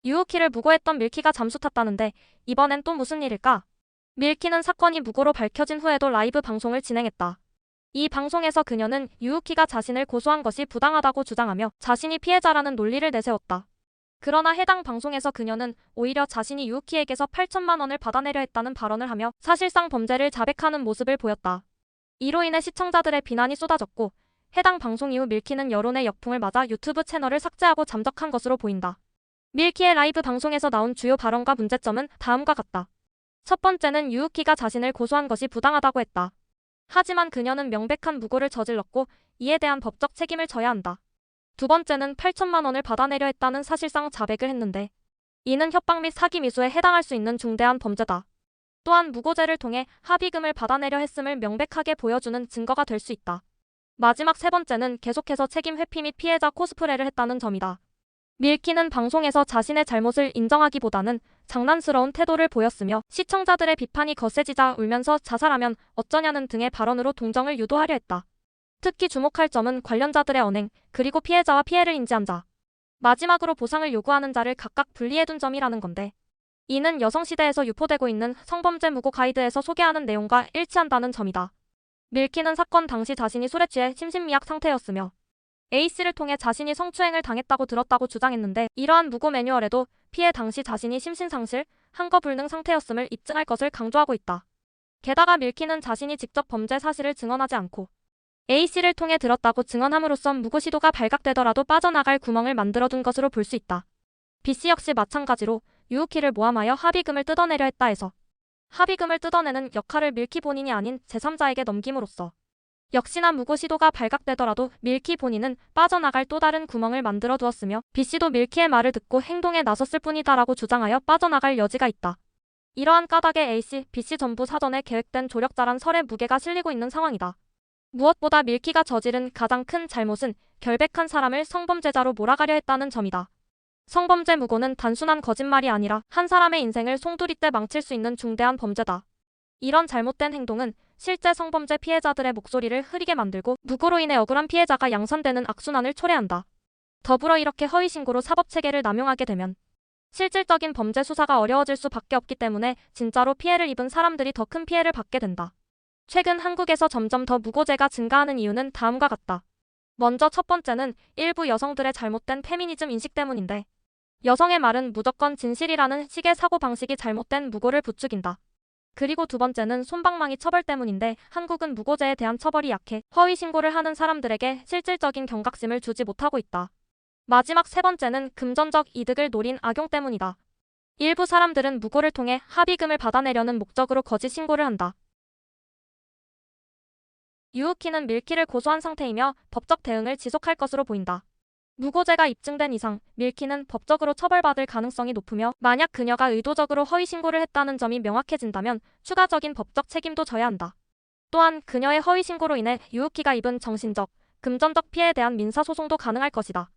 유우키를 무고했던 밀키가 잠수 탔다는데 이번엔 또 무슨 일일까? 밀키는 사건이 무고로 밝혀진 후에도 라이브 방송을 진행했다. 이 방송에서 그녀는 유우키가 자신을 고소한 것이 부당하다고 주장하며 자신이 피해자라는 논리를 내세웠다. 그러나 해당 방송에서 그녀는 오히려 자신이 유우키에게서 8천만 원을 받아내려 했다는 발언을 하며 사실상 범죄를 자백하는 모습을 보였다. 이로 인해 시청자들의 비난이 쏟아졌고 해당 방송 이후 밀키는 여론의 역풍을 맞아 유튜브 채널을 삭제하고 잠적한 것으로 보인다. 밀키의 라이브 방송에서 나온 주요 발언과 문제점은 다음과 같다. 첫 번째는 유우키가 자신을 고소한 것이 부당하다고 했다. 하지만 그녀는 명백한 무고를 저질렀고 이에 대한 법적 책임을 져야 한다. 두 번째는 8천만 원을 받아내려 했다는 사실상 자백을 했는데 이는 협박 및 사기 미수에 해당할 수 있는 중대한 범죄다. 또한 무고죄를 통해 합의금을 받아내려 했음을 명백하게 보여주는 증거가 될 수 있다. 마지막 세 번째는 계속해서 책임 회피 및 피해자 코스프레를 했다는 점이다. 밀키는 방송에서 자신의 잘못을 인정하기보다는 장난스러운 태도를 보였으며 시청자들의 비판이 거세지자 울면서 자살하면 어쩌냐는 등의 발언으로 동정을 유도하려 했다. 특히 주목할 점은 관련자들의 언행, 그리고 피해자와 피해를 인지한 자, 마지막으로 보상을 요구하는 자를 각각 분리해둔 점이라는 건데 이는 여성시대에서 유포되고 있는 성범죄 무고 가이드에서 소개하는 내용과 일치한다는 점이다. 밀키는 사건 당시 자신이 술에 취해 심신미약 상태였으며 A씨를 통해 자신이 성추행을 당했다고 들었다고 주장했는데 이러한 무고 매뉴얼에도 피해 당시 자신이 심신상실, 한거불능 상태였음을 입증할 것을 강조하고 있다. 게다가 밀키는 자신이 직접 범죄 사실을 증언하지 않고 A씨를 통해 들었다고 증언함으로써 무고 시도가 발각되더라도 빠져나갈 구멍을 만들어둔 것으로 볼 수 있다. B씨 역시 마찬가지로 유우키를 모함하여 합의금을 뜯어내려 했다 해서 합의금을 뜯어내는 역할을 밀키 본인이 아닌 제3자에게 넘김으로써 역시나 무고 시도가 발각되더라도 밀키 본인은 빠져나갈 또 다른 구멍을 만들어 두었으며 B씨도 밀키의 말을 듣고 행동에 나섰을 뿐이다라고 주장하여 빠져나갈 여지가 있다. 이러한 까닭에 A씨, B씨 전부 사전에 계획된 조력자란 설의 무게가 실리고 있는 상황이다. 무엇보다 밀키가 저지른 가장 큰 잘못은 결백한 사람을 성범죄자로 몰아가려 했다는 점이다. 성범죄 무고는 단순한 거짓말이 아니라 한 사람의 인생을 송두리째 망칠 수 있는 중대한 범죄다. 이런 잘못된 행동은 실제 성범죄 피해자들의 목소리를 흐리게 만들고 무고로 인해 억울한 피해자가 양산되는 악순환을 초래한다. 더불어 이렇게 허위신고로 사법체계를 남용하게 되면 실질적인 범죄 수사가 어려워질 수밖에 없기 때문에 진짜로 피해를 입은 사람들이 더 큰 피해를 받게 된다. 최근 한국에서 점점 더 무고죄가 증가하는 이유는 다음과 같다. 먼저 첫 번째는 일부 여성들의 잘못된 페미니즘 인식 때문인데 여성의 말은 무조건 진실이라는 식의 사고방식이 잘못된 무고를 부추긴다. 그리고 두 번째는 솜방망이 처벌 때문인데 한국은 무고죄에 대한 처벌이 약해 허위신고를 하는 사람들에게 실질적인 경각심을 주지 못하고 있다. 마지막 세 번째는 금전적 이득을 노린 악용 때문이다. 일부 사람들은 무고를 통해 합의금을 받아내려는 목적으로 거짓 신고를 한다. 유우키는 밀키를 고소한 상태이며 법적 대응을 지속할 것으로 보인다. 무고죄가 입증된 이상 밀키는 법적으로 처벌받을 가능성이 높으며 만약 그녀가 의도적으로 허위신고를 했다는 점이 명확해진다면 추가적인 법적 책임도 져야 한다. 또한 그녀의 허위신고로 인해 유우키가 입은 정신적, 금전적 피해에 대한 민사소송도 가능할 것이다.